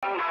Welcome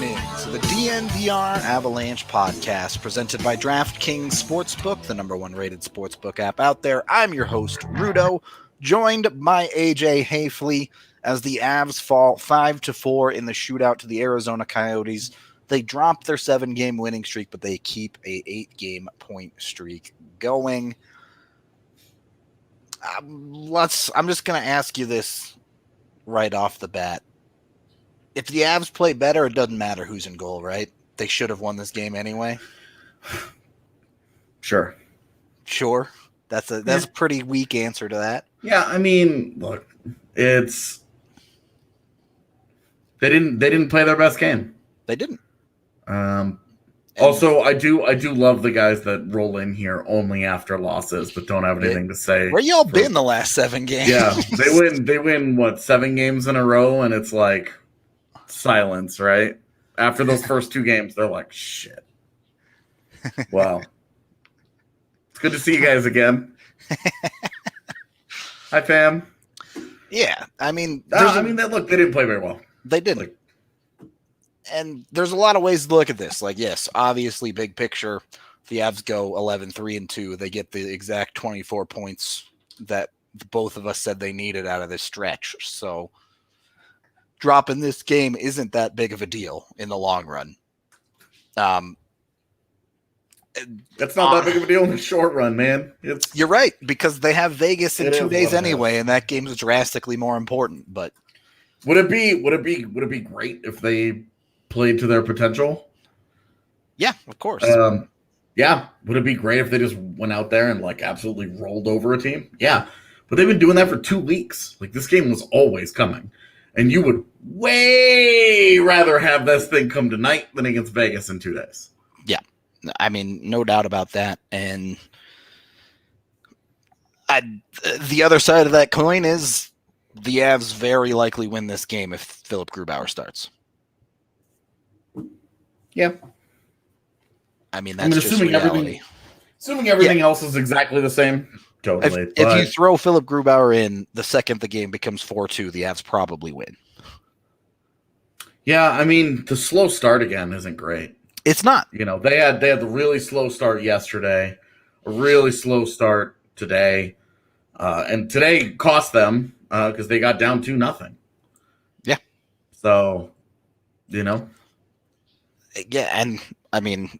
in to the DNVR Avalanche podcast presented by DraftKings Sportsbook, the number one rated sportsbook app out there. I'm your host, Rudo, joined by AJ Hafley as the Avs fall 5-4 in the shootout to the Arizona Coyotes. They drop their 7-game winning streak, but they keep a 8-game point streak going. I'm just going to ask you this right off the bat. If the Avs play better, it doesn't matter who's in goal, right? They should have won this game anyway. Sure. That's a pretty weak answer to that. Yeah, I mean, look, they didn't play their best game. They didn't. Also, I do love the guys that roll in here only after losses, but don't have anything to say. Where y'all been the last 7 games? Yeah, they win what, 7 games in a row, and it's like silence, right? After those first 2 games, they're like, shit. Wow. It's good to see you guys again. Hi, fam. Yeah, I mean, they didn't play very well. They didn't. And there's a lot of ways to look at this. Like, yes, obviously, big picture, the Avs go 11-3-2. They get the exact 24 points that both of us said they needed out of this stretch. So dropping this game isn't that big of a deal in the long run. That's not that big of a deal in the short run, man. You're right, because they have Vegas in 2 days anyway, and that game is drastically more important. But would it be great if they played to their potential? Yeah, of course. Yeah. Would it be great if they just went out there and like absolutely rolled over a team? Yeah. But they've been doing that for 2 weeks. Like, this game was always coming. And you would way rather have this thing come tonight than against Vegas in 2 days. Yeah. I mean, no doubt about that. And the other side of that coin is the Avs very likely win this game if Philip Grubauer starts. Yeah. I mean, that's just reality. Assuming everything else is exactly the same. Totally. If you throw Philip Grubauer in, the second the game becomes 4-2, the Avs probably win. Yeah, I mean, the slow start again isn't great. It's not. You know, they had the really slow start yesterday, a really slow start today, and today cost them because they got down 2-0. Yeah. So, you know. Yeah, and I mean,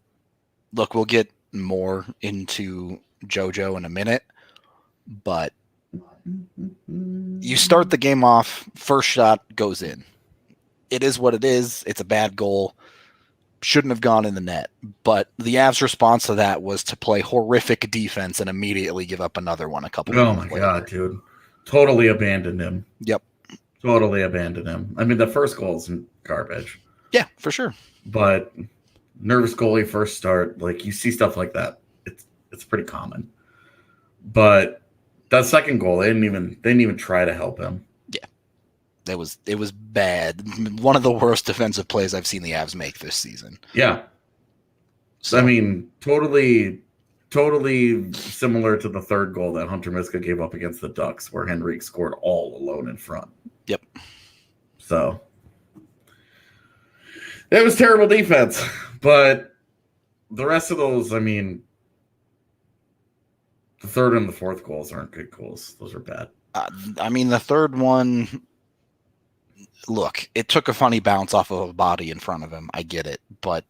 look, we'll get more into JoJo in a minute, but you start the game off, first shot goes in. It is what it is. It's a bad goal. Shouldn't have gone in the net. But the Avs' response to that was to play horrific defense and immediately give up another one a couple of minutes later. God, dude. Totally abandoned him. Yep. Totally abandoned him. I mean, the first goal is garbage. Yeah, for sure. But nervous goalie first start, like, you see stuff like that. It's pretty common. But that second goal, they didn't even try to help him. Yeah. It was bad. One of the worst defensive plays I've seen the Avs make this season. Yeah. So, I mean, totally similar to the third goal that Hunter Miska gave up against the Ducks, where Henrique scored all alone in front. Yep. So it was terrible defense, but the rest of those, I mean, the third and the fourth goals aren't good goals. Those are bad. I mean, the third one, look, it took a funny bounce off of a body in front of him. I get it, but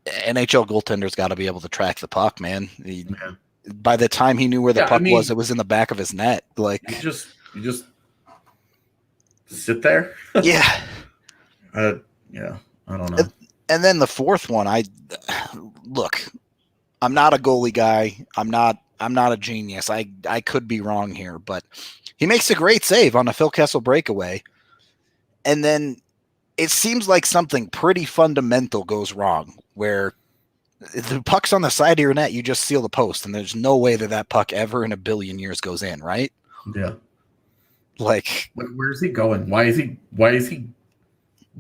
NHL goaltender's got to be able to track the puck, man. Yeah. By the time he knew where the puck was, it was in the back of his net. Like you just sit there. Yeah. Yeah. I don't know. And then the fourth one, look, I'm not a goalie guy. I'm not a genius. I could be wrong here, but he makes a great save on a Phil Kessel breakaway. And then it seems like something pretty fundamental goes wrong where the puck's on the side of your net, you just seal the post, and there's no way that puck ever in a billion years goes in, right? Yeah. Like, where's he going? Why is he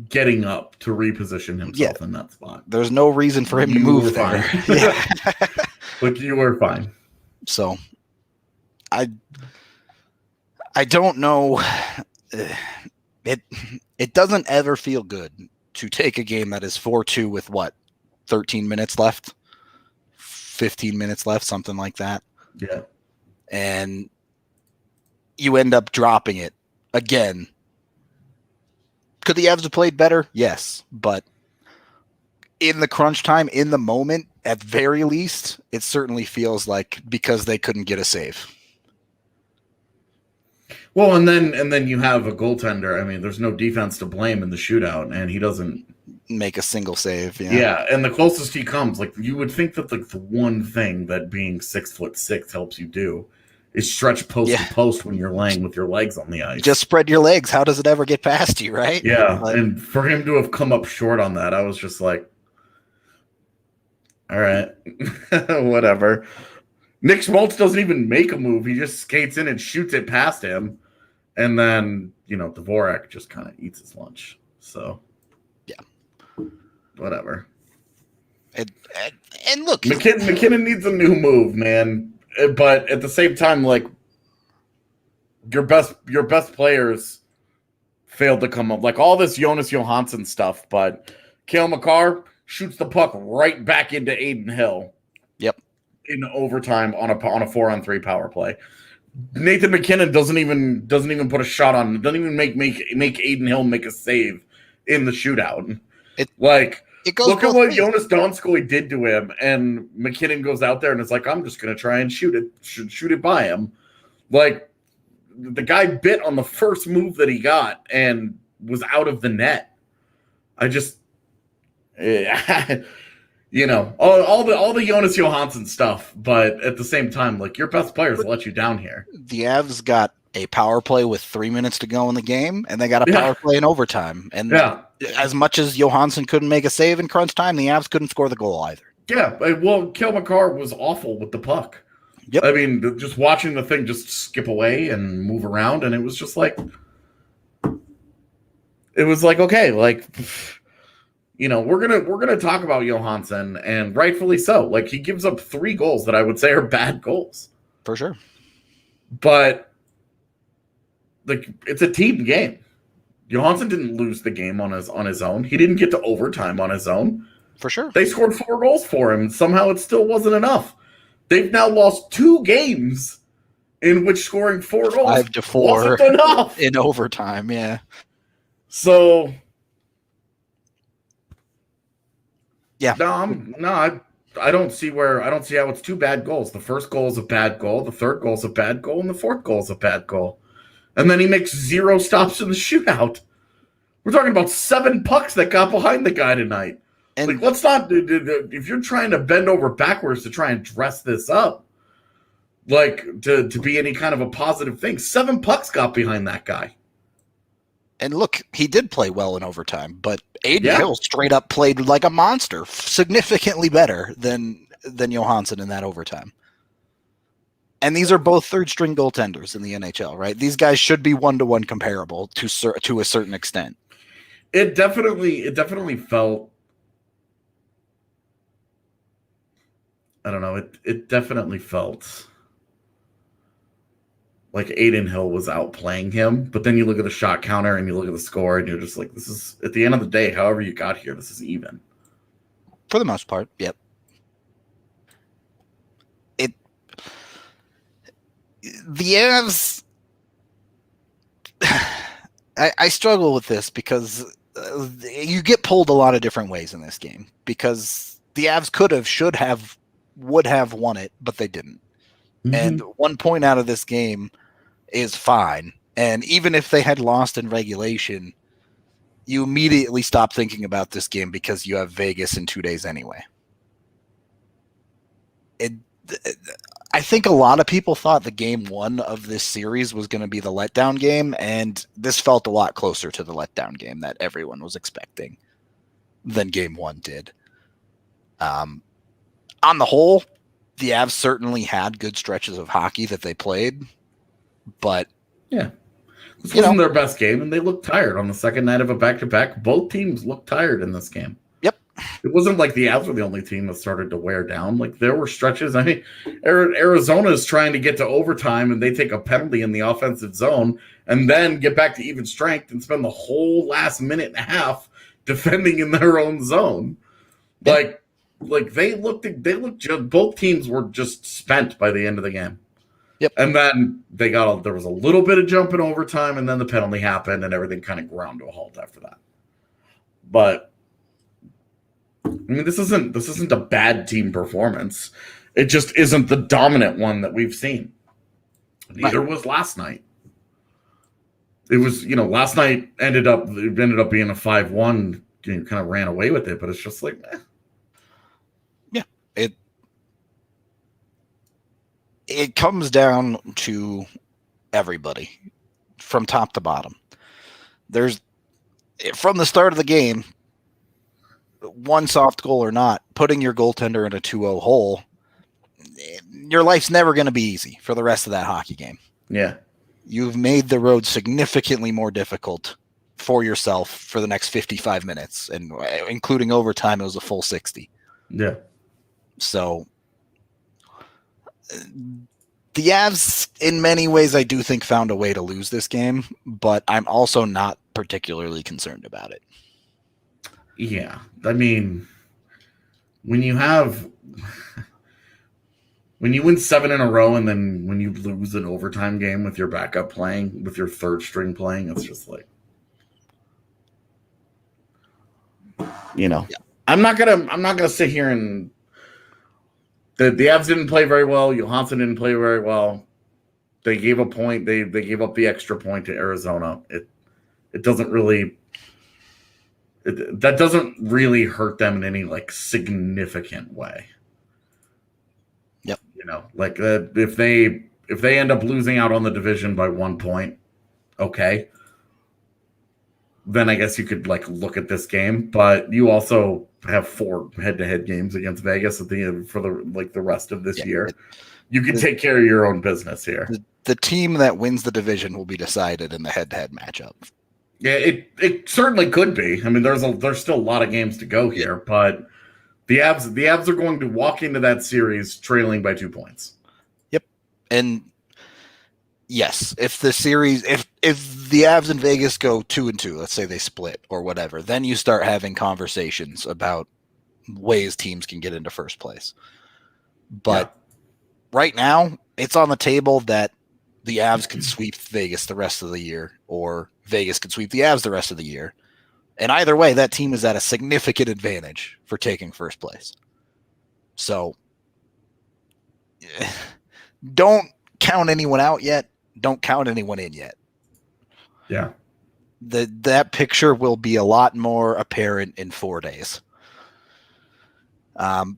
getting up to reposition himself in that spot? There's no reason for him to move there. Yeah. But you were fine. So I don't know. It doesn't ever feel good to take a game that is 4-2 with 13 minutes left, 15 minutes left, something like that. Yeah. And you end up dropping it again. Could the Avs have played better? Yes. But in the crunch time, in the moment, at very least, it certainly feels like because they couldn't get a save. Well, and then you have a goaltender. I mean, there's no defense to blame in the shootout, and he doesn't make a single save. Yeah, and the closest he comes, like you would think that like the one thing that being 6'6" helps you do is stretch post to post when you're laying with your legs on the ice. Just spread your legs. How does it ever get past you, right? Yeah, and for him to have come up short on that, I was just like, all right, whatever. Nick Schmaltz doesn't even make a move. He just skates in and shoots it past him. And then, Dvorak just kind of eats his lunch. So, yeah. Whatever. And look. McKinnon needs a new move, man. But at the same time, like, your best players failed to come up. Like, all this Jonas Johansson stuff. But Cale Makar shoots the puck right back into Aiden Hill. Yep. In overtime on a 4-on-3 power play. Nathan McKinnon doesn't even put a shot on. Doesn't even make Aiden Hill make a save in the shootout. Look at what Jonas Donskoy did to him, and McKinnon goes out there and is like, I'm just gonna try and shoot it by him. Like, the guy bit on the first move that he got and was out of the net. I just all the Jonas Johansson stuff, but at the same time, like, your best players let you down here. The Avs got a power play with 3 minutes to go in the game, and they got a power play in overtime. And as much as Johansson couldn't make a save in crunch time, the Avs couldn't score the goal either. Yeah, well, Cale Makar was awful with the puck. Yep. I mean, just watching the thing just skip away and move around, and it was just like, okay, like, we're gonna talk about Johansson, and rightfully so. Like, he gives up 3 goals that I would say are bad goals, for sure. But like, it's a team game. Johansson didn't lose the game on his own. He didn't get to overtime on his own. For sure. They scored 4 goals for him, and somehow it still wasn't enough. They've now lost 2 games in which scoring 4 goals 5-4 wasn't enough in overtime. Yeah. So. Yeah. I don't see how it's 2 bad goals. The first goal is a bad goal, the third goal is a bad goal, and the fourth goal is a bad goal. And then he makes 0 stops in the shootout. We're talking about 7 pucks that got behind the guy tonight. And like, let's not, if you're trying to bend over backwards to try and dress this up, like, to be any kind of a positive thing, 7 pucks got behind that guy. And look, he did play well in overtime, but Aiden Hill straight up played like a monster, significantly better than Johansson in that overtime. And these are both third-string goaltenders in the NHL, right? These guys should be 1-to-1 comparable to a certain extent. It definitely felt. I don't know. It definitely felt like Aiden Hill was outplaying him, but then you look at the shot counter and you look at the score and you're just like, this is, at the end of the day, however you got here, this is even. For the most part, yep. The Avs, I struggle with this because you get pulled a lot of different ways in this game because the Avs could have, should have, would have won it, but they didn't. Mm-hmm. And 1 point out of this game is fine. And even if they had lost in regulation, you immediately stop thinking about this game because you have Vegas in 2 days anyway. I think a lot of people thought the game 1 of this series was going to be the letdown game, and this felt a lot closer to the letdown game that everyone was expecting than game 1 did. On the whole, the Avs certainly had good stretches of hockey that they played, but yeah, this wasn't their best game, and they looked tired on the second night of a back-to-back. Both teams looked tired in this game. Yep. It wasn't like the Avs were the only team that started to wear down. Like, there were stretches. I mean, Arizona is trying to get to overtime, and they take a penalty in the offensive zone and then get back to even strength and spend the whole last minute and a half defending in their own zone. Like they looked just, both teams were just spent by the end of the game. Yep. And then there was a little bit of jump in overtime, and then the penalty happened, and everything kind of ground to a halt after that. But I mean, this isn't a bad team performance. It just isn't the dominant one that we've seen. Neither was last night. It was, last night ended up being a 5-1. Kind of ran away with it, but it's just like, yeah, it comes down to everybody from top to bottom. There's, from the start of the game, one soft goal or not, putting your goaltender in a 2-0 hole, your life's never going to be easy for the rest of that hockey game. Yeah. You've made the road significantly more difficult for yourself for the next 55 minutes, and including overtime, it was a full 60. Yeah. So the Avs, in many ways, I do think found a way to lose this game, but I'm also not particularly concerned about it. Yeah. I mean, when you win 7 in a row, and then when you lose an overtime game with your backup playing, with your third string playing, it's just like, yeah. I'm not gonna sit here and the Avs didn't play very well. Johansson didn't play very well. They gave a point. They gave up the extra point to Arizona. It doesn't really that doesn't really hurt them in any like significant way. Yep. Like if they end up losing out on the division by 1 point, okay. Then I guess you could like look at this game, but you also have 4 head-to-head games against Vegas at the end for the rest of this year. You can take care of your own business here. The team that wins the division will be decided in the head-to-head matchup. Yeah, it certainly could be. I mean, there's still a lot of games to go here, but the Avs are going to walk into that series trailing by 2 points. Yep, and yes, if the Avs and Vegas go 2-2, let's say they split or whatever, then you start having conversations about ways teams can get into first place. But right now, it's on the table that the Avs can sweep Vegas the rest of the year, or Vegas can sweep the Avs the rest of the year. And either way, that team is at a significant advantage for taking first place. So don't count anyone out yet. Don't count anyone in yet. Yeah. That picture will be a lot more apparent in 4 days.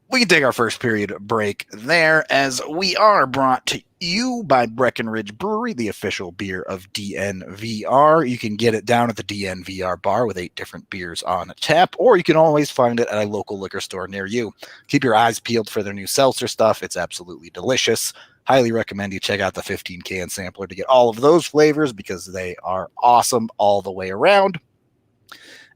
We can take our first period break there, as we are brought to you by Breckenridge Brewery, the official beer of DNVR. You can get it down at the DNVR bar with 8 different beers on tap, or you can always find it at a local liquor store near you. Keep your eyes peeled for their new seltzer stuff. It's absolutely delicious. Highly recommend you check out the 15-can sampler to get all of those flavors, because they are awesome all the way around.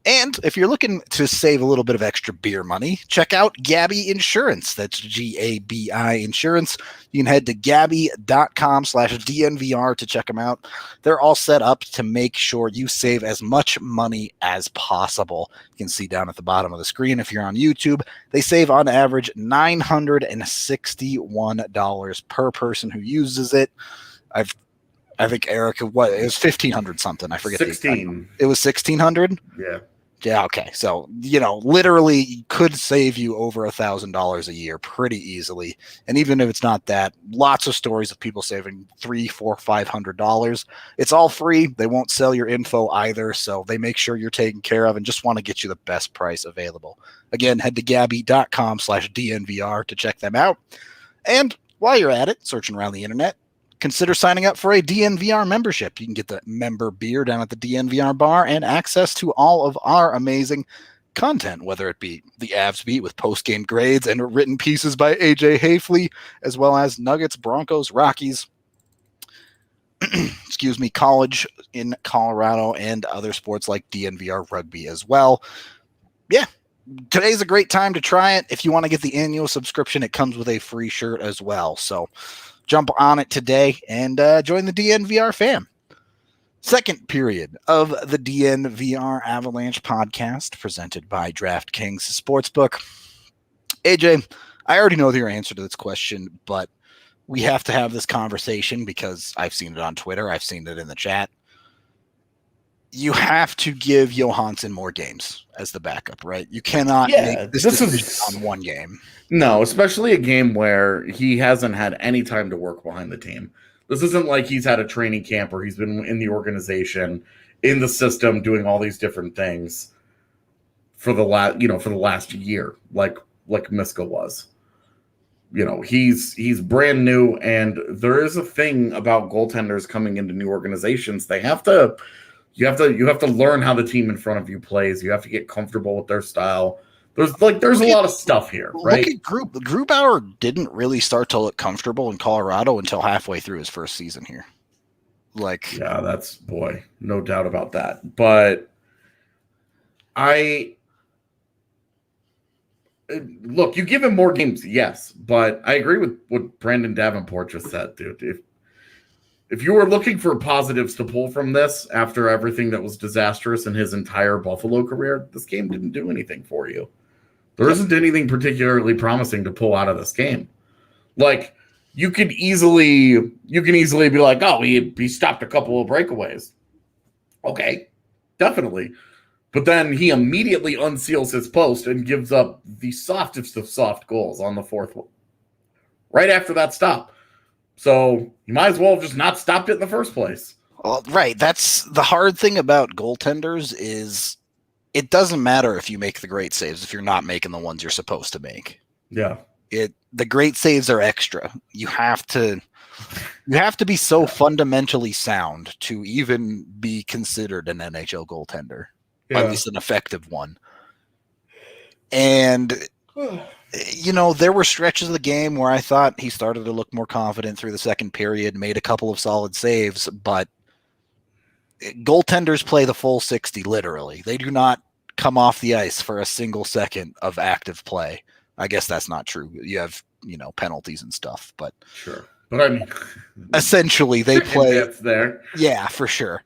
And if you're looking to save a little bit of extra beer money, check out Gabby Insurance. That's GABI Insurance. You can head to gabby.com/DNVR to check them out. They're all set up to make sure you save as much money as possible. You can see down at the bottom of the screen if you're on YouTube. They save on average $961 per person who uses it. I think Eric, it was $1,500 something. I forget. 16. It was $1,600. Yeah. Yeah, okay. So, literally could save you over $1,000 a year pretty easily. And even if it's not that, lots of stories of people saving $300, $400, $500. It's all free. They won't sell your info either. So they make sure you're taken care of and just want to get you the best price available. Again, head to gabby.com/DNVR to check them out. And while you're at it, searching around the internet, consider signing up for a DNVR membership. You can get the member beer down at the DNVR bar and access to all of our amazing content, whether it be the Avs Beat with post-game grades and written pieces by AJ Hafley, as well as Nuggets, Broncos, Rockies, college in Colorado, and other sports like DNVR Rugby as well. Yeah, today's a great time to try it. If you want to get the annual subscription, it comes with a free shirt as well. So jump on it today and join the DNVR fam. Second period of the DNVR Avalanche podcast presented by DraftKings Sportsbook. AJ, I already know your answer to this question, but we have to have this conversation because I've seen it on Twitter. I've seen it in the chat. You have to give Johansson more games as the backup, right? You cannot make this decision on one game. No, especially a game where he hasn't had any time to work behind the team. This isn't like he's had a training camp or he's been in the organization, in the system, doing all these different things for the last year, like Miska was. He's brand new, and there is a thing about goaltenders coming into new organizations. You have to learn how the team in front of you plays. You have to get comfortable with their style. There's a lot of stuff here, right? Look at Grubauer didn't really start to look comfortable in Colorado until halfway through his first season here. Yeah, that's no doubt about that. But look, you give him more games, yes, but I agree with what Brandon Davenport just said, dude. If you were looking for positives to pull from this after everything that was disastrous in his entire Buffalo career, this game didn't do anything for you. There isn't anything particularly promising to pull out of this game. Like, you can easily be like, oh, he stopped a couple of breakaways. Okay, definitely. But then he immediately unseals his post and gives up the softest of soft goals on the fourth one. Right after that stop. So you might as well have just not stopped it in the first place. Well, right. That's the hard thing about goaltenders is it doesn't matter if you make the great saves if you're not making the ones you're supposed to make. Yeah. The great saves are extra. You have to be so fundamentally sound to even be considered an NHL goaltender. Yeah. At least an effective one. And there were stretches of the game where I thought he started to look more confident through the second period, made a couple of solid saves, but goaltenders play the full 60, literally. They do not come off the ice for a single second of active play. I guess that's not true. You have, penalties and stuff, but sure. But I mean, essentially they play. That's there. Yeah, for sure.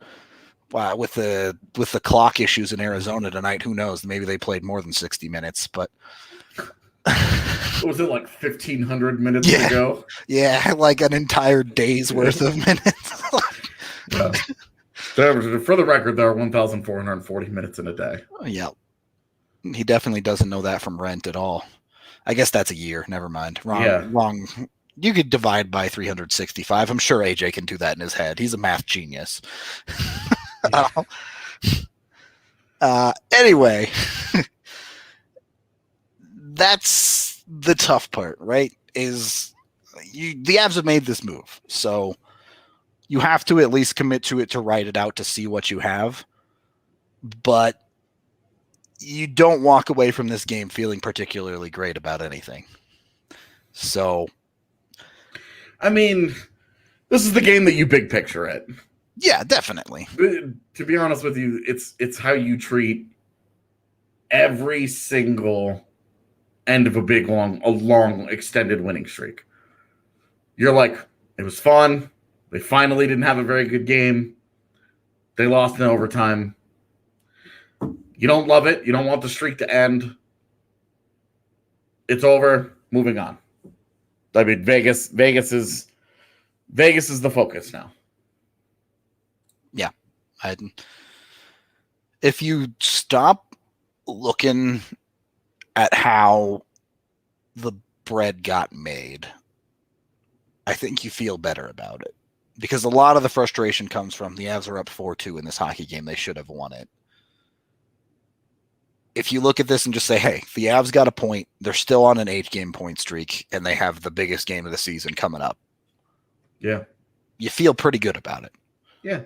Wow, with the clock issues in Arizona tonight, who knows? Maybe they played more than 60 minutes, but was it like 1,500 minutes to go? Yeah, like an entire day's worth of minutes. For the record, there are 1,440 minutes in a day. Yeah. He definitely doesn't know that from rent at all. I guess that's a year. Never mind. Wrong. You could divide by 365. I'm sure AJ can do that in his head. He's a math genius. Anyway, that's the tough part, right? Is the Avs have made this move, so you have to at least commit to it to write it out to see what you have. But you don't walk away from this game feeling particularly great about anything. So, I mean, this is the game that you big picture it. Yeah, definitely. To be honest with you, it's how you treat every single end of a long extended winning streak. You're like, it was fun. They finally didn't have a very good game. They lost in overtime. You don't love it. You don't want the streak to end. It's over. Moving on. I mean, Vegas is the focus now. Yeah. If you stop looking at how the bread got made, I think you feel better about it. Because a lot of the frustration comes from the Avs are up 4-2 in this hockey game. They should have won it. If you look at this and just say, hey, the Avs got a point, they're still on an 8-game point streak, and they have the biggest game of the season coming up. Yeah. You feel pretty good about it. Yeah.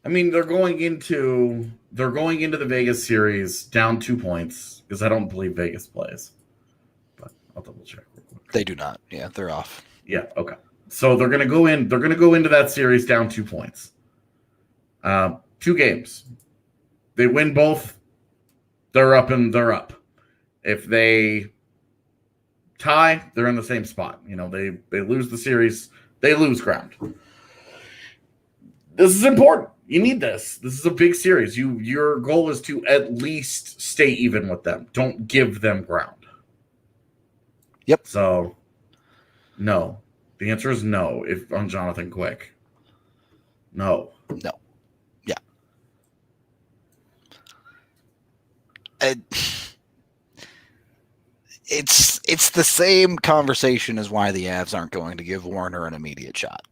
I mean, they're going into the Vegas series down 2 points because I don't believe Vegas plays. But I'll double check real quick. They do not. Yeah, they're off. Yeah, okay. So they're gonna go into that series down 2 points. 2 games. They win both, they're up. If they tie, they're in the same spot. They lose the series, they lose ground. This is important. You need this. This is a big series. Your goal is to at least stay even with them. Don't give them ground. Yep. So, no. The answer is no if on Jonathan Quick. No. No. Yeah. It's the same conversation as why the Avs aren't going to give Warner an immediate shot.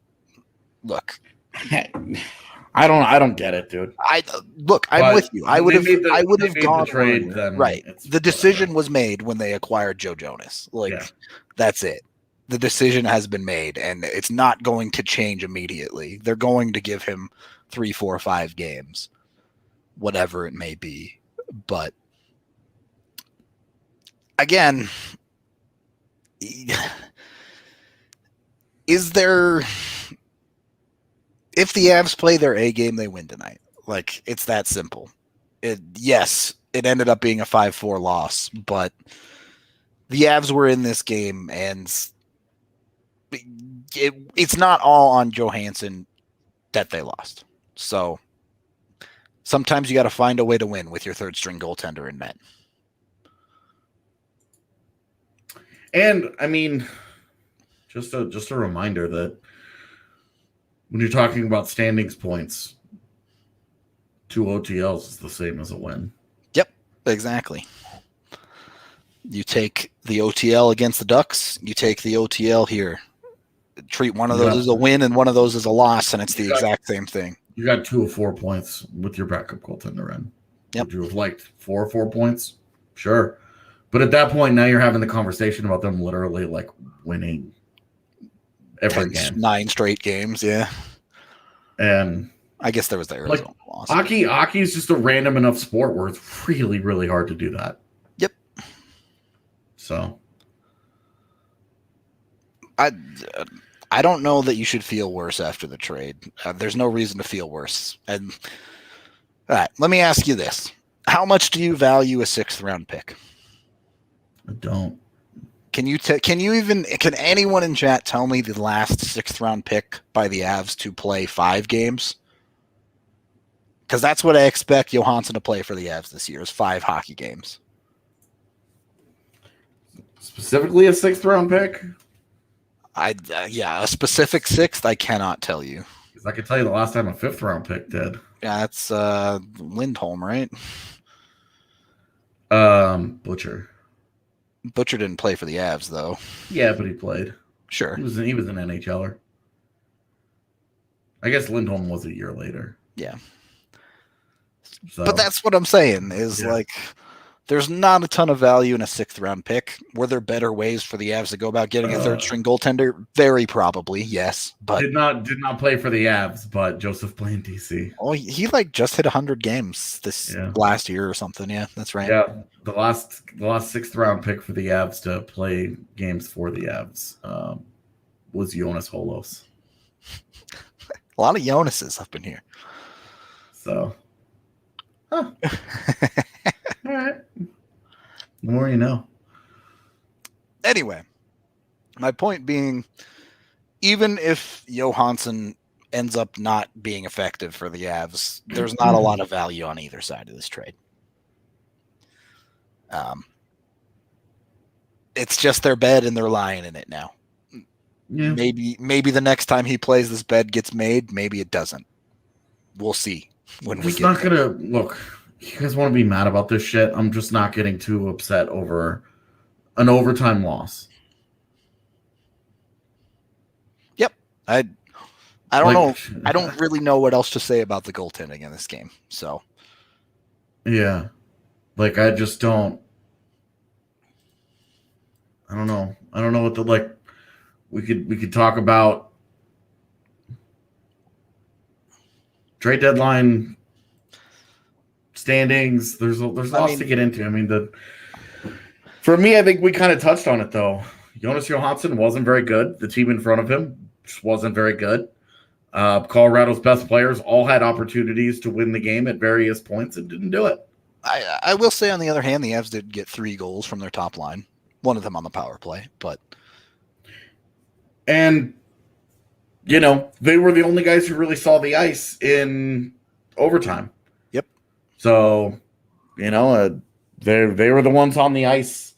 Look, I don't get it, dude. I'm with you. I would have gone trade. Right. The decision was made when they acquired Joe Jonas. That's it. The decision has been made, and it's not going to change immediately. They're going to give him 3, 4, 5 games, whatever it may be. But again, is there? If the Avs play their A game, they win tonight. It's that simple. Yes, it ended up being a 5-4 loss, but the Avs were in this game, and it's not all on Johansson that they lost. So sometimes you got to find a way to win with your third string goaltender in net. And I mean, just a reminder that when you're talking about standings points, 2 OTLs is the same as a win. Yep, exactly. You take the OTL against the Ducks, you take the OTL here. Treat one of those as a win and one of those as a loss, and it's the exact same thing. You got 2 of 4 points with your backup goaltender in. Yep. Would you have liked 4 of 4 points? Sure. But at that point, now you're having the conversation about them literally winning every game. 9 straight games, yeah. And I guess there was the Arizona loss. Hockey is just a random enough sport where it's really, really hard to do that. Yep. So I don't know that you should feel worse after the trade. There's no reason to feel worse. And all right, let me ask you this: how much do you value a 6th round pick? I don't. Can anyone in chat tell me the last 6th round pick by the Avs to play 5 games? Because that's what I expect Johansson to play for the Avs this year is 5 hockey games. Specifically a 6th round pick? A specific 6th, I cannot tell you. Because I can tell you the last time a 5th round pick did. Yeah, that's Lindholm, right? Butcher. Butcher didn't play for the Avs, though. Yeah, but he played. Sure. He was an NHLer. I guess Lindholm was a year later. Yeah. So, but that's what I'm saying is there's not a ton of value in a 6th round pick. Were there better ways for the Avs to go about getting a third string goaltender? Very probably, yes. But did not play for the Avs, but Joseph played in DC. Oh, he just hit 100 games this last year or something. Yeah, that's right. Yeah, the last 6th round pick for the Avs to play games for the Avs was Jonas Holos. A lot of Jonases up in here. So, all right. The more you know. Anyway, my point being, even if Johansson ends up not being effective for the Avs, there's not a lot of value on either side of this trade. It's just their bed and they're lying in it now. Yeah. Maybe the next time he plays, this bed gets made. Maybe it doesn't. We'll see when we get. It's not gonna look. you guys want to be mad about this shit? I'm just not getting too upset over an overtime loss. Yep. I don't know. I don't really know what else to say about the goaltending in this game. So yeah, like I just don't. I don't know. I don't know what the like. We could talk about trade deadline standings. There's lots to get into. I mean, for me, I think we kind of touched on it though. Jonas Johansson wasn't very good. The team in front of him just wasn't very good. Colorado's best players all had opportunities to win the game at various points and didn't do it. I will say, on the other hand, the Avs did get 3 goals from their top line. One of them on the power play, and they were the only guys who really saw the ice in overtime. Yep. So, they were the ones on the ice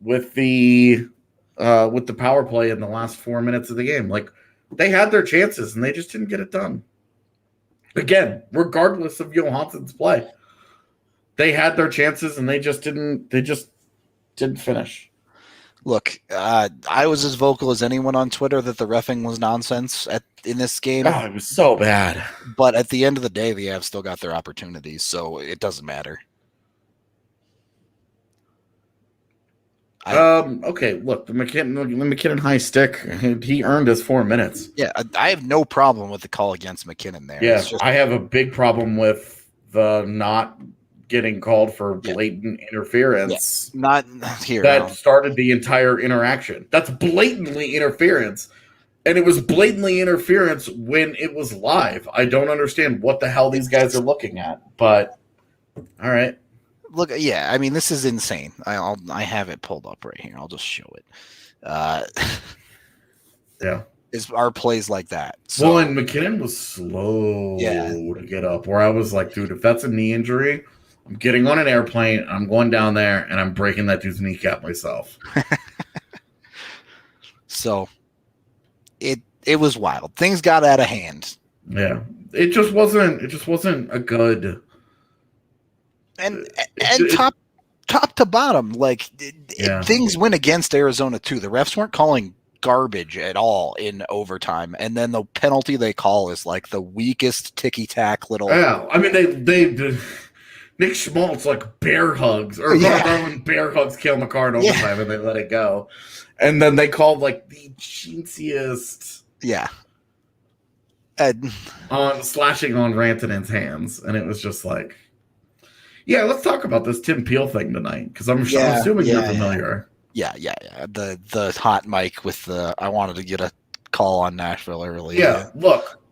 with the power play in the last 4 minutes of the game. Like, they had their chances and they just didn't get it done. Again, regardless of Johansson's play, they had their chances and they just didn't finish. Look, I was as vocal as anyone on Twitter that the reffing was nonsense in this game. Oh, it was so bad. But at the end of the day, the Avs still got their opportunities, so it doesn't matter. Okay, look, the McKinnon high stick, he earned his 4 minutes. Yeah, I have no problem with the call against McKinnon there. Yeah, I have a big problem with the not getting called for blatant interference. Yeah, not here. That started the entire interaction. That's blatantly interference. And it was blatantly interference when it was live. I don't understand what the hell these guys are looking at, but all right. Look, yeah, I mean, this is insane. I have it pulled up right here. I'll just show it. Yeah. Is our plays like that. So, well, and McKinnon was slow to get up, where I was like, dude, if that's a knee injury, I'm getting on an airplane, I'm going down there, and I'm breaking that dude's kneecap myself. So it was wild. Things got out of hand. Yeah. It just wasn't a good... And top to bottom, like things went against Arizona too. The refs weren't calling garbage at all in overtime, and then the penalty they call is like the weakest ticky tack little. Yeah, I mean they Nick Schmaltz like bear hugs or when bear hugs Cale Makar in overtime and they let it go, and then they called like the chintziest on slashing on Rantanen's hands, and it was just like. Yeah, let's talk about this Tim Peel thing tonight because I'm assuming you're familiar. Yeah. The hot mic with the I wanted to get a call on Nashville early. Yeah, look,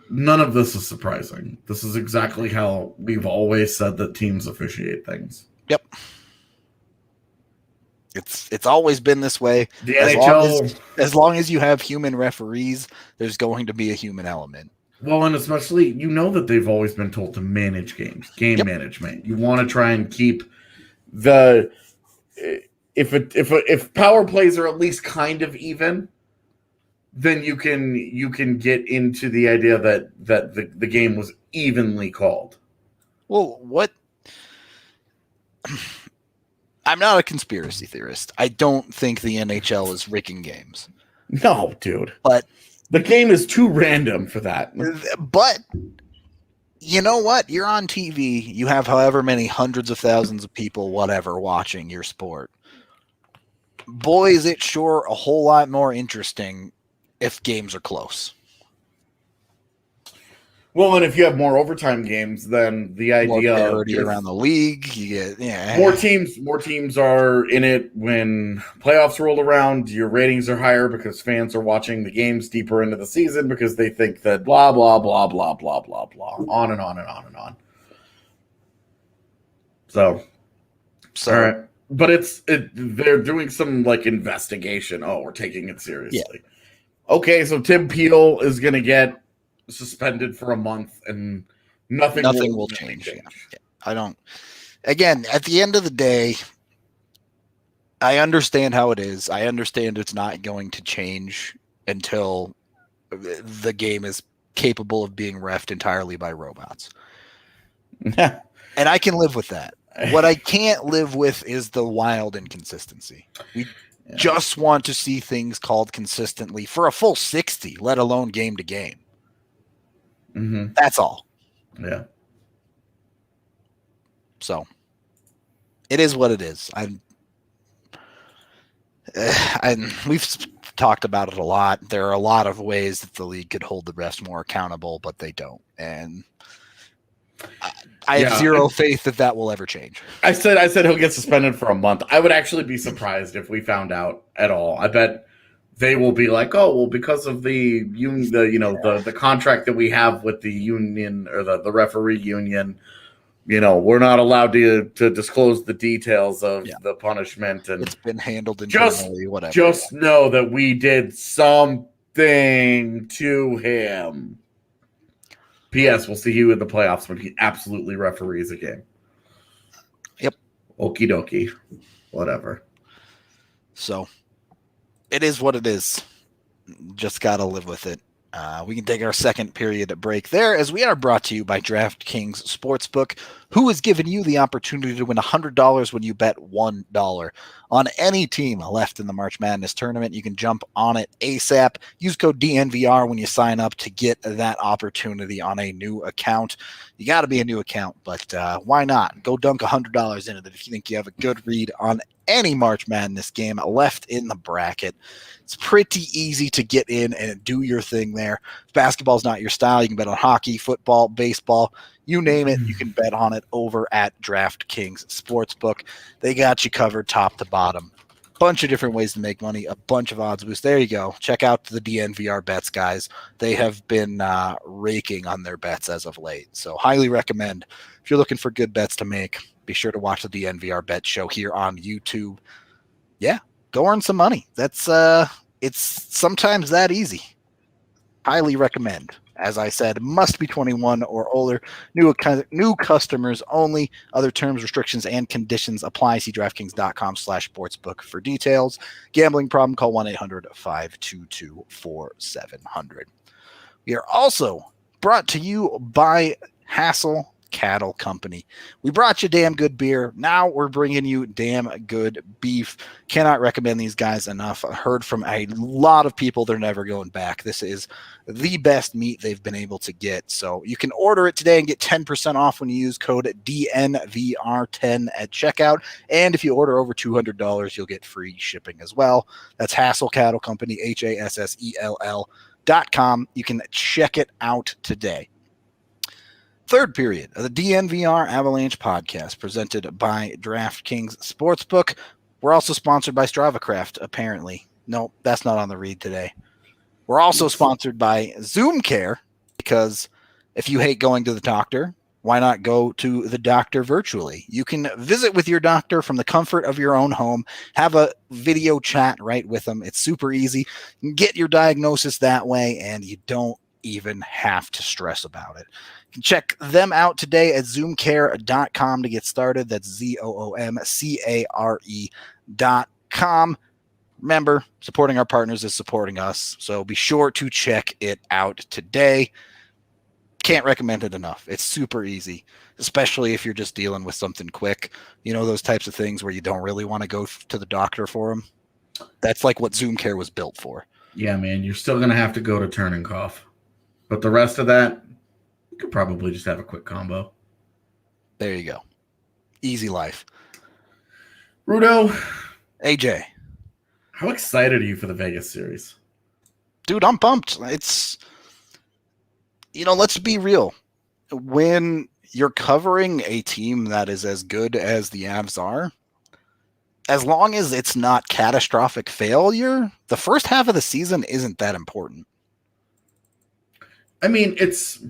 none of this is surprising. This is exactly how we've always said that teams officiate things. Yep. It's always been this way. The NHL, as long as you have human referees, there's going to be a human element. Well, and especially, that they've always been told to manage games, game management. You want to try and keep if power plays are at least kind of even, then you can get into the idea that the game was evenly called. Well, what? I'm not a conspiracy theorist. I don't think the NHL is rigging games. No, dude. But the game is too random for that. But you know what? You're on TV. You have however many hundreds of thousands of people, whatever, watching your sport. Boy, is it sure a whole lot more interesting if games are close. Well, and if you have more overtime games, then the idea more parity around the league, you get more teams are in it when playoffs roll around. Your ratings are higher because fans are watching the games deeper into the season because they think that blah blah blah blah blah blah blah, on and on and on and on. So all right, but they're doing some like investigation. Oh, we're taking it seriously. Yeah. Okay, so Tim Peel is going to get suspended for a month and nothing will change. Yeah. I don't. Again, at the end of the day, I understand how it is. I understand it's not going to change until the game is capable of being reffed entirely by robots. Yeah. And I can live with that. What I can't live with is the wild inconsistency. We just want to see things called consistently for a full 60, let alone game to game. Mm-hmm. That's all. Yeah. So it is what it is. We've talked about it a lot. There are a lot of ways that the league could hold the refs more accountable, but they don't. And I have zero faith that will ever change. I said he'll get suspended for a month. I would actually be surprised if we found out at all. I bet they will be like, oh, well, because of the contract that we have with the union or the referee union, we're not allowed to disclose the details of the punishment, and it's been handled internally. Whatever. Just know that we did something to him. P.S. We'll see you in the playoffs when he absolutely referees a game. Yep. Okie dokie. Whatever. So, it is what it is. Just got to live with it. We can take our second period break there as we are brought to you by DraftKings Sportsbook, who has given you the opportunity to win $100 when you bet $1 on any team left in the March Madness tournament. You can jump on it ASAP. Use code DNVR when you sign up to get that opportunity on a new account. You got to be a new account, but why not? Go dunk $100 into it if you think you have a good read on any March Madness game left in the bracket. It's pretty easy to get in and do your thing there. If basketball's not your style, you can bet on hockey, football, baseball, you name it. You can bet on it over at DraftKings Sportsbook. They got you covered top to bottom. Bunch of different ways to make money, a bunch of odds boosts. There you go. Check out the DNVR bets, guys. They have been raking on their bets as of late. So highly recommend if you're looking for good bets to make, be sure to watch the DNVR bet show here on YouTube. Yeah, go earn some money. That's it's sometimes that easy. Highly recommend. As I said, must be 21 or older. New customers only. Other terms, restrictions, and conditions apply. See DraftKings.com/sportsbook for details. Gambling problem? Call 1-800-522-4700. We are also brought to you by Hassel Cattle Company. We brought you damn good beer. Now we're bringing you damn good beef. Cannot recommend these guys enough. I heard from a lot of people they're never going back. This is the best meat they've been able to get. So you can order it today and get 10% off when you use code DNVR10 at checkout. And if you order over $200, you'll get free shipping as well. That's Hassel Cattle Company, HASSELL.com. You can check it out today. Third period of the DNVR Avalanche podcast presented by DraftKings Sportsbook. We're also sponsored by StravaCraft, apparently. No, that's not on the read today. We're also sponsored by Zoom Care, because if you hate going to the doctor, why not go to the doctor virtually? You can visit with your doctor from the comfort of your own home, have a video chat right with them. It's super easy. You can get your diagnosis that way, and you don't even have to stress about it. You can check them out today at zoomcare.com to get started. That's ZOOMCARE.com. Remember, supporting our partners is supporting us, so be sure to check it out today. Can't recommend it enough. It's super easy, especially if you're just dealing with something quick. You know, those types of things where you don't really want to go to the doctor for them. That's like what Zoom Care was built for. Yeah, man, you're still going to have to go to turn and cough. But the rest of that, you could probably just have a quick combo. There you go. Easy life. Rudo. AJ. How excited are you for the Vegas series? Dude, I'm pumped. It's, let's be real. When you're covering a team that is as good as the Avs are, as long as it's not catastrophic failure, the first half of the season isn't that important. I mean, it's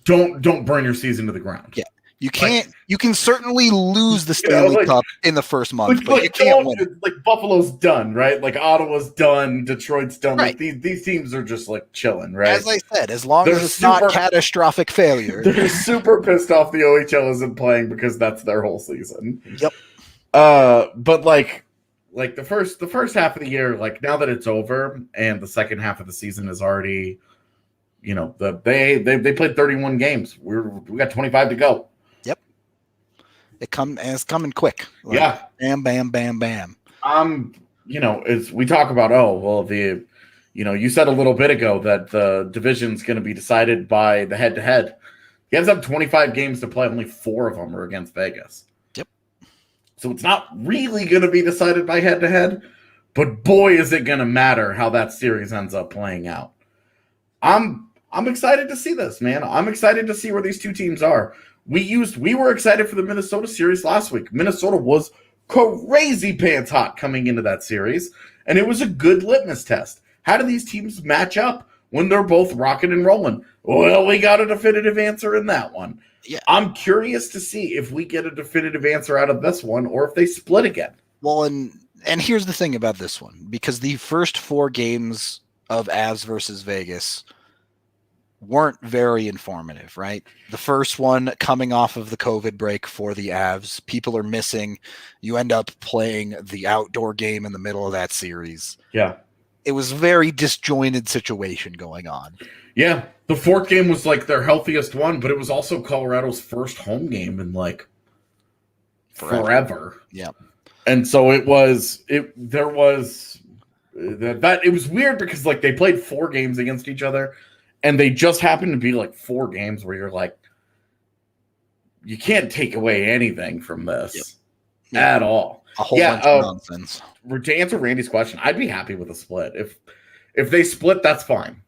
don't burn your season to the ground. Yeah. You can't. You can certainly lose the Stanley Cup in the first month, but you can't win. Like Buffalo's done, right? Like Ottawa's done, Detroit's done. Right. Like these teams are just like chilling, right? As I said, as long as it's not catastrophic failure. They're super pissed off the OHL isn't playing because that's their whole season. Yep. But like the first half of the year, like now that it's over and the second half of the season is already, they played 31 games. We got 25 to go. It's coming quick. Like, yeah. bam, bam, bam, bam. As we talk about, you said a little bit ago that the division's going to be decided by the head-to-head. You guys have 25 games to play. Only 4 of them are against Vegas. Yep. So it's not really going to be decided by head-to-head, but boy, is it going to matter how that series ends up playing out. I'm excited to see this, man. I'm excited to see where these two teams are. We were excited for the Minnesota series last week. Minnesota was crazy pants hot coming into that series, and it was a good litmus test. How do these teams match up when they're both rocking and rolling? Well, we got a definitive answer in that one. Yeah. I'm curious to see if we get a definitive answer out of this one or if they split again. Well, and here's the thing about this one, because the first 4 games of Avs versus Vegas weren't very informative, right? The first one coming off of the COVID break for the Avs, people are missing. You end up playing the outdoor game in the middle of that series. Yeah. It was a very disjointed situation going on. Yeah. The 4th game was like their healthiest one, but it was also Colorado's first home game in like forever. Yeah. And so it was weird because like they played 4 games against each other. And they just happen to be like 4 games where you're like, you can't take away anything from this at all. A whole bunch of nonsense. To answer Randy's question, I'd be happy with a split. If they split, that's fine.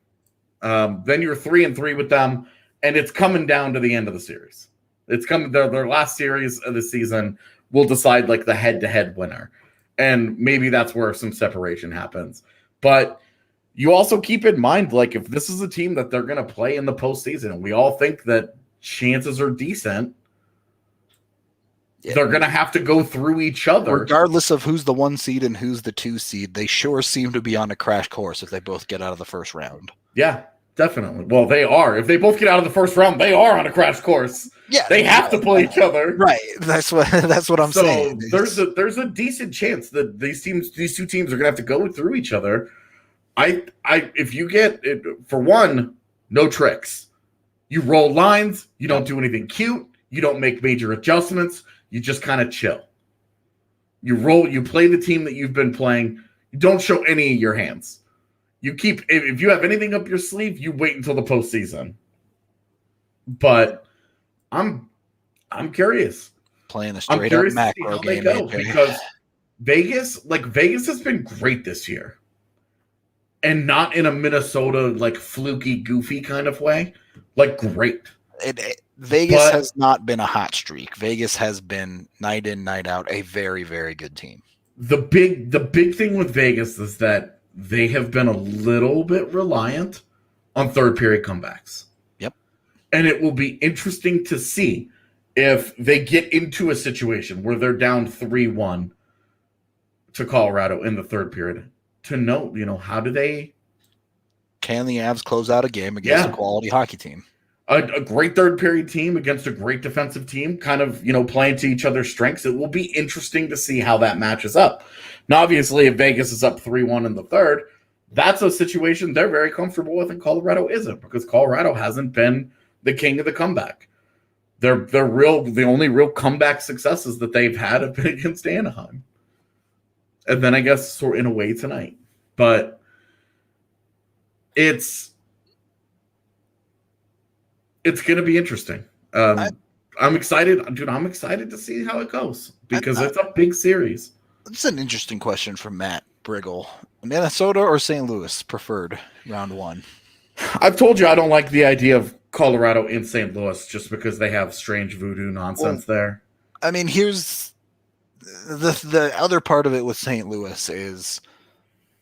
Then you're 3-3 with them, and it's coming down to the end of the series. It's coming. Their last series of the season will decide like the head-to-head winner, and maybe that's where some separation happens. But you also keep in mind, like, if this is a team that they're going to play in the postseason, and we all think that chances are decent, they're going to have to go through each other. Regardless of who's the 1 seed and who's the 2 seed, they sure seem to be on a crash course if they both get out of the first round. Yeah, definitely. Well, they are. If they both get out of the first round, they are on a crash course. Yeah, they have to play each other. Right. That's what I'm saying. So there's a decent chance that these two teams are going to have to go through each other. If you get it, for one, no tricks. You roll lines. You don't do anything cute. You don't make major adjustments. You just kind of chill. You play the team that you've been playing. You don't show any of your hands. If you have anything up your sleeve, you wait until the postseason. But I'm curious. Playing a straight up macro game because Vegas has been great this year. And not in a Minnesota, like, fluky, goofy kind of way. Like, great. Vegas has not been a hot streak. Vegas has been, night in, night out, a very, very good team. The big thing with Vegas is that they have been a little bit reliant on third-period comebacks. Yep. And it will be interesting to see if they get into a situation where they're down 3-1 to Colorado in the third period. To know, how do they... Can the Avs close out a game against a quality hockey team? A great third period team against a great defensive team, kind of, playing to each other's strengths. It will be interesting to see how that matches up. Now, obviously, if Vegas is up 3-1 in the third, that's a situation they're very comfortable with, and Colorado isn't, because Colorado hasn't been the king of the comeback. The only real comeback successes that they've had have been against Anaheim. And then I guess sort in a way tonight. But it's going to be interesting. I'm excited. Dude, I'm excited to see how it goes because it's a big series. It's an interesting question from Matt Briggle. Minnesota or St. Louis preferred round 1? I've told you I don't like the idea of Colorado in St. Louis just because they have strange voodoo nonsense there. I mean, here's the other part of it with St. Louis is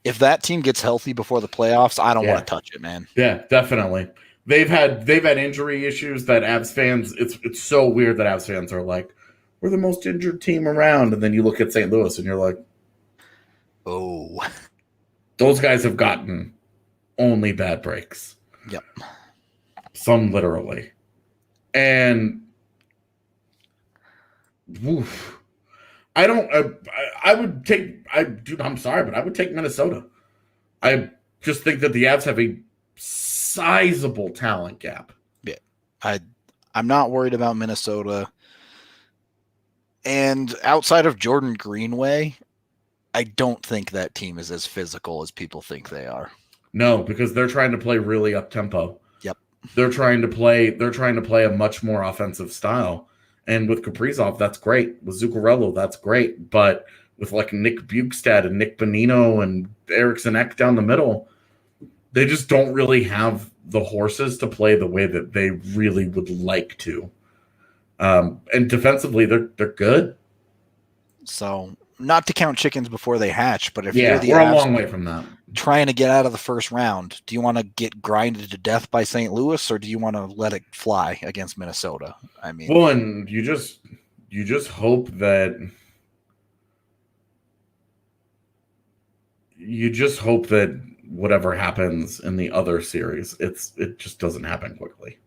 if that team gets healthy before the playoffs, I don't want to touch it, man. Yeah, definitely. They've had injury issues that Avs fans. It's so weird that Avs fans are like, we're the most injured team around, and then you look at St. Louis and you're like, oh, those guys have gotten only bad breaks. Yep, some literally, and woof. I'm sorry, but I would take Minnesota. I just think that the Avs have a sizable talent gap. Yeah. I'm not worried about Minnesota. And outside of Jordan Greenway, I don't think that team is as physical as people think they are. No, because they're trying to play really up tempo. Yep. They're trying to play a much more offensive style. And with Kaprizov, that's great. With Zuccarello, that's great. But with like Nick Bukestad and Nick Bonino and Eriksson Ek down the middle, they just don't really have the horses to play the way that they really would like to. And defensively, they're good. So, not to count chickens before they hatch, but if we're a long way from that. Trying to get out of the first round, do you want to get grinded to death by St. Louis, or do you want to let it fly against Minnesota? I mean, well, and you just hope that whatever happens in the other series, it just doesn't happen quickly.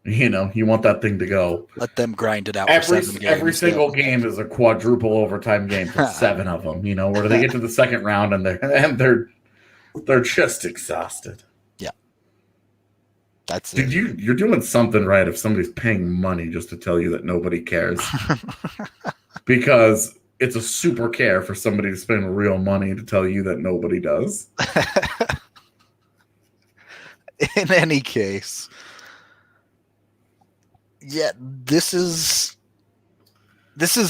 Yeah, you want that thing to go. Let them grind it out. Every single game is a quadruple overtime game for 7 of them. Where they get to the second round and they're just exhausted. Yeah, that's it. Dude, you're doing something right if somebody's paying money just to tell you that nobody cares, because it's a super care for somebody to spend real money to tell you that nobody does. In any case, yeah, this is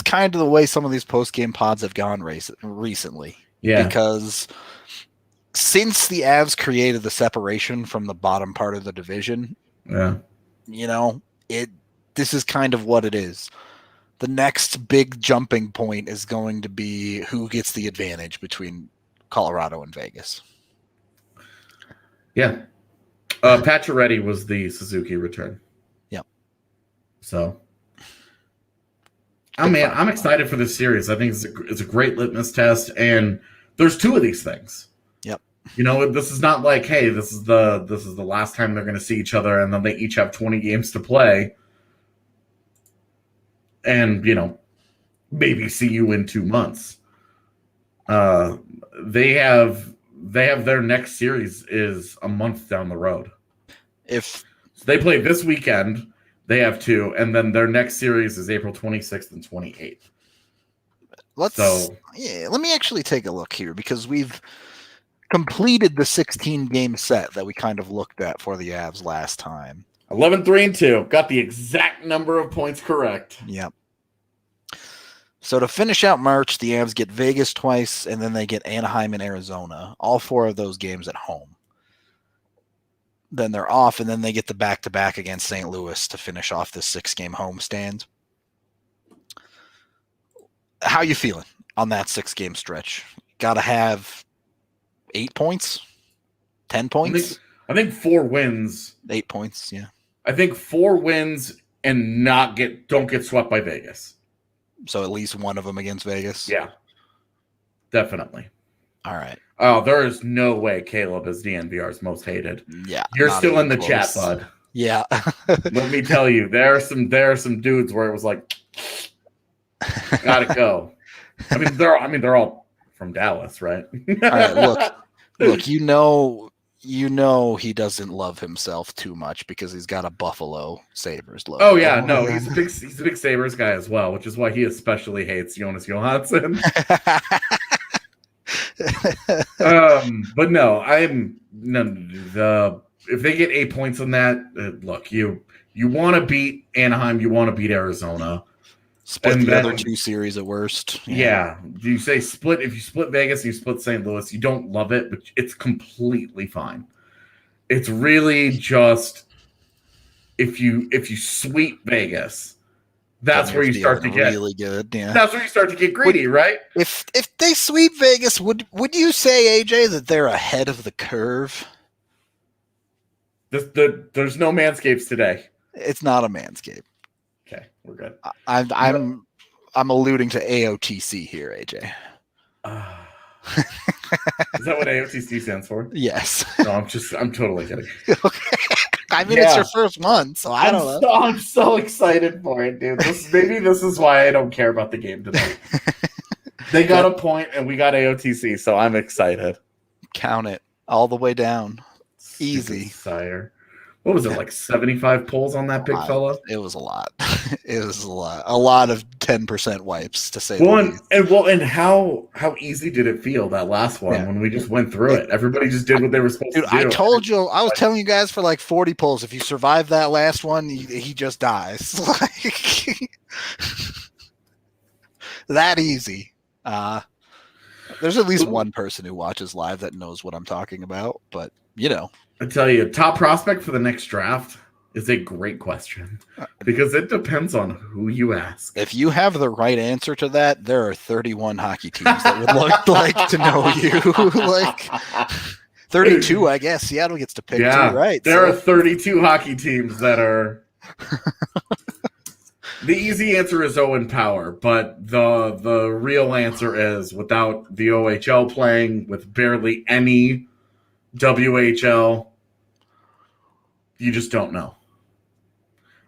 kind of the way some of these post-game pods have gone recently. Yeah. Because since the Avs created the separation from the bottom part of the division, this is kind of what it is. The next big jumping point is going to be who gets the advantage between Colorado and Vegas. Yeah. Pacioretty was the Suzuki return. Yep. So, I'm excited for this series. I think it's a great litmus test, and there's 2 of these things. Yep. This is not like, hey, this is the last time they're going to see each other, and then they each have 20 games to play. And, maybe see you in 2 months. They have their next series is a month down the road. If they play this weekend, they have 2, and then their next series is April 26th and 28th. Let me actually take a look here, because we've completed the 16-game set that we kind of looked at for the Avs last time. 11-3-2. Got the exact number of points correct. Yep. So to finish out March, the Avs get Vegas twice, and then they get Anaheim and Arizona. All 4 of those games at home. Then they're off, and then they get the back-to-back against St. Louis to finish off this 6-game homestand. How you feeling on that 6-game stretch? Got to have 8 points? 10 points? I think 4 wins. 8 points, yeah. I think 4 wins and don't get swept by Vegas. So at least one of them against Vegas? Yeah. Definitely. All right. Oh, there is no way Caleb is DNVR's most hated. Yeah. You're still in the chat, bud. Yeah. Let me tell you, there are some dudes where it was like, gotta go. They're all from Dallas, right? All right, look, you know he doesn't love himself too much because he's got a Buffalo Sabres logo. Oh yeah, no, he's a big Sabres guy as well, which is why he especially hates Jonas Johansson. But no, if they get 8 points on that, look, you want to beat Anaheim, you want to beat Arizona. Split the other 2 series at worst. Yeah. Do you say split? If you split Vegas and you split St. Louis, you don't love it, but it's completely fine. It's really just if you sweep Vegas, that's where you start to get really good. Yeah. That's where you start to get greedy, right? If they sweep Vegas, would you say, AJ, that they're ahead of the curve? There's no Manscapes today. It's not a Manscaped. Okay, we're good. I'm alluding to AOTC here, AJ. Is that what AOTC stands for? Yes. No, I'm totally kidding. Okay. It's your first one, so I don't know. I'm so excited for it, dude. Maybe this is why I don't care about the game tonight. They got a point, and we got AOTC, so I'm excited. Count it all the way down. Easy. Sire. What was it, like 75 pulls on that big fella? It was a lot. It was a lot. A lot of 10% wipes, to say the Well, least. and how easy did it feel, that last one, when we just went through it? Everybody just did what they were supposed to do. I told you, I was telling you guys for like 40 pulls. If you survive that last one, he just dies. Like that easy. There's at least one person who watches live that knows what I'm talking about, but I tell you, top prospect for the next draft is a great question because it depends on who you ask. If you have the right answer to that, there are 31 hockey teams that would like to know you. Like 32, I guess. Seattle gets to pick too, right? There are 32 hockey teams that are. The easy answer is Owen Power, but the real answer is, without the OHL playing, with barely any WHL, you just don't know.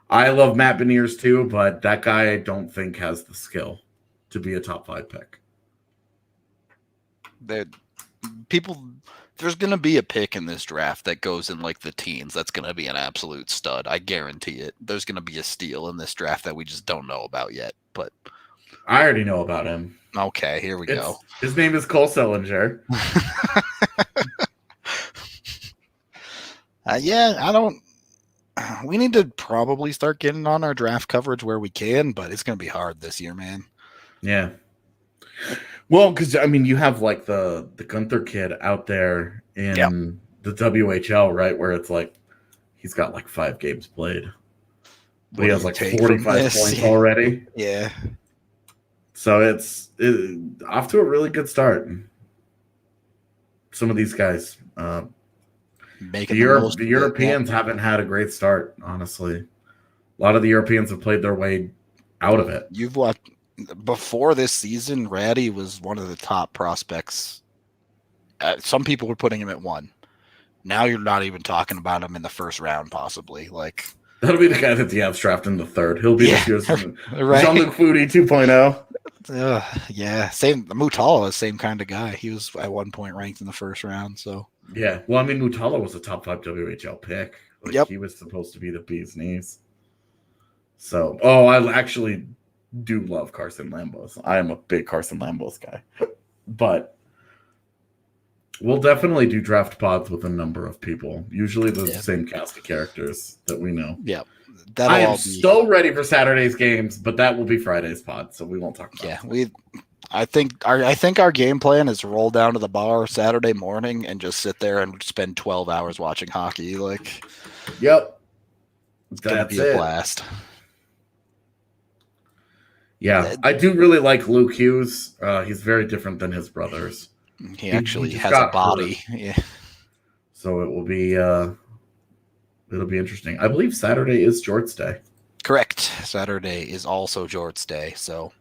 I love Matt Beniers too, but that guy I don't think has the skill to be a top 5 pick. There's going to be a pick in this draft that goes in like the teens. That's going to be an absolute stud. I guarantee it. There's going to be a steal in this draft that we just don't know about yet. But I already know about him. Okay, here we go. His name is Cole Sellinger. We need to probably start getting on our draft coverage where we can, but it's going to be hard this year, man. Yeah. Well, because, I mean, you have like the Gunther kid out there in the WHL, right? Where it's like he's got like 5 games played. But he has like 45 points already. Yeah. So it's off to a really good start. Some of these guys. The Europeans haven't had a great start, honestly. A lot of the Europeans have played their way out of it. You've watched before this season, Ratty was one of the top prospects. Some people were putting him at 1. Now you're not even talking about him in the first round, possibly. Like that'll be the guy that the Avs draft in the 3rd. He'll be this year's right. Jean-Luc Foudy 2.0. Yeah, same. Mutala is the same kind of guy. He was at one point ranked in the first round. So yeah, well, I mean, Mutala was a top 5 WHL pick. Like, he was supposed to be the bee's knees. So, I actually do love Carson Lambos. I am a big Carson Lambos guy, but we'll definitely do draft pods with a number of people. Usually the same cast of characters that we know. Yeah. I am so ready for Saturday's games, but that will be Friday's pod, so we won't talk about it. I think our game plan is to roll down to the bar Saturday morning and just sit there and spend 12 hours watching hockey. Like, yep, it's gonna be a blast. Yeah, I do really like Luke Hughes. He's very different than his brothers. He actually has a body. Yeah. So it will be it'll be interesting. I believe Saturday is Jorts Day. Correct. Saturday is also Jorts Day. So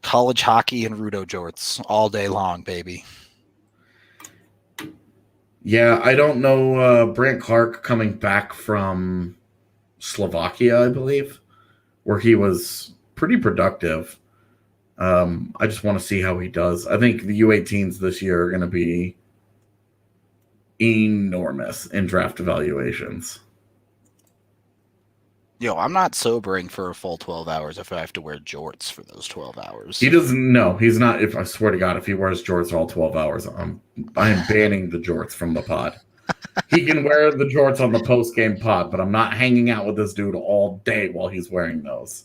college hockey and Rudo Jorts all day long, baby. Yeah, I don't know. Brant Clark coming back from Slovakia, I believe, where he was pretty productive. I just want to see how he does. I think the U18s this year are going to be enormous in draft evaluations. I'm not sobering for a full 12 hours if I have to wear jorts for those 12 hours. He doesn't know. He's not. If I swear to God, if he wears jorts all 12 hours, I am banning the jorts from the pod. He can wear the jorts on the post-game pod, but I'm not hanging out with this dude all day while he's wearing those.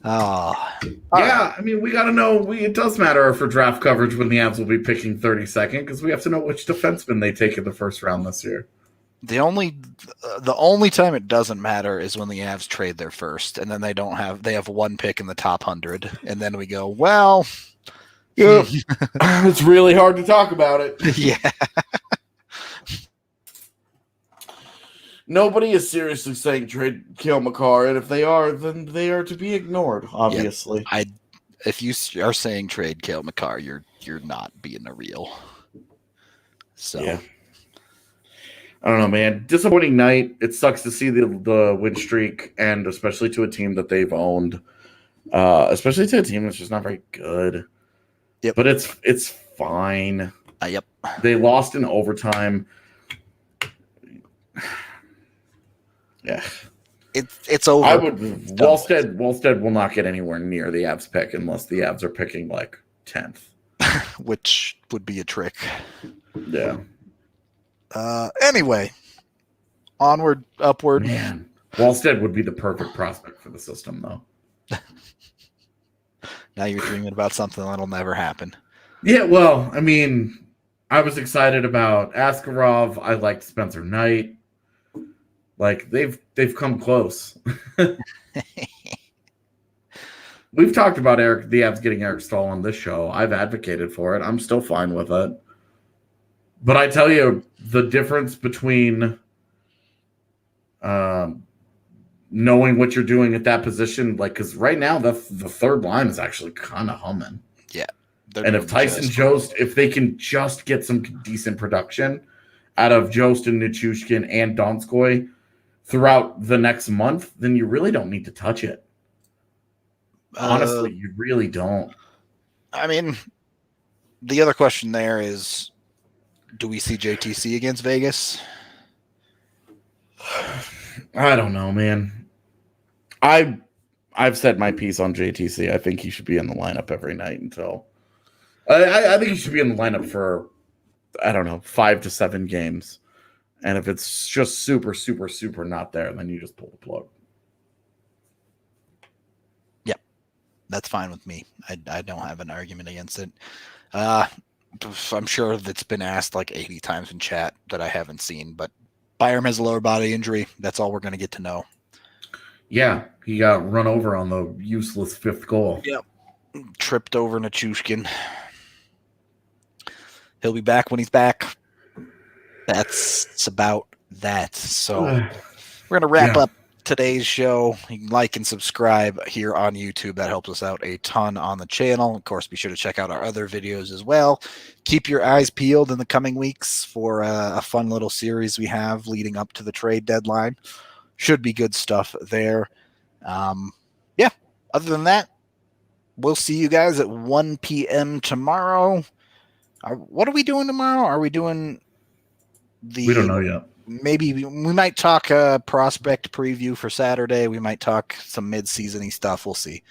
Yeah, I mean, we got to know. It does matter for draft coverage when the Avs will be picking 32nd because we have to know which defenseman they take in the first round this year. The only time it doesn't matter is when the Avs trade their first, and then they have 1 pick in the top 100, and then we go, well, yeah, it's really hard to talk about it. Yeah. Nobody is saying trade Cale Makar, and if they are, then they are to be ignored, obviously. Yeah, if you are saying trade Cale Makar, you're not being a real. So yeah. I don't know, man. Disappointing night. It sucks to see the win streak, and especially to a team that they've owned. Especially to a team that's just not very good. Yep. But it's fine. Yep. They lost in overtime. Yeah. It's over. I would Wallstead will not get anywhere near the Avs pick unless the Avs are picking like 10th. Which would be a trick. Yeah. Anyway. Onward, upward. Man. Wallstead would be the perfect prospect for the system, though. Now you're dreaming about something that'll never happen. Yeah, well, I mean, I was excited about Askarov. I liked Spencer Knight. Like, they've come close. We've talked about the Avs getting Eric Stahl on this show. I've advocated for it. I'm still fine with it. But I tell you, the difference between knowing what you're doing at that position, like, because right now the third line is actually kind of humming. Yeah. And if Tyson Jost, if they can just get some decent production out of Jost and Nichushkin and Donskoy throughout the next month, then you really don't need to touch it. Honestly, you really don't. I mean, the other question there is, do we see JTC against Vegas? I don't know, man. I've said my piece on JTC. I think he should be in the lineup every night until I think he should be in the lineup for, I don't know, 5 to 7 games. And if it's just super, super, super not there, then you just pull the plug. Yep. That's fine with me. I don't have an argument against it. I'm sure that's been asked like 80 times in chat that I haven't seen, but Byram has a lower body injury. That's all we're going to get to know. Yeah, he got run over on the useless 5th goal. Yep. Tripped over Nichushkin. He'll be back when he's back. That's about that. So we're going to wrap up today's show. You can like and subscribe here on YouTube. That helps us out a ton on the channel. Of course, be sure to check out our other videos as well. Keep your eyes peeled in the coming weeks for a fun little series we have leading up to the trade deadline. Should be good stuff there. Yeah, other than that, we'll see you guys at 1 p.m. tomorrow. What are we doing tomorrow? Are we doing we don't know yet. Maybe we might talk prospect preview for Saturday. We might talk some mid-season-y stuff. We'll see.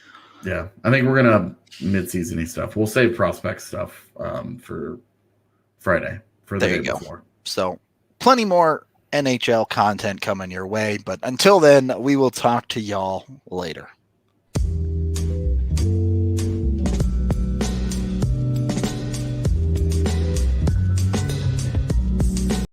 Yeah, I think we're going to mid-season-y stuff. We'll save prospect stuff for Friday, for the day before. So plenty more NHL content coming your way. But until then, we will talk to y'all later.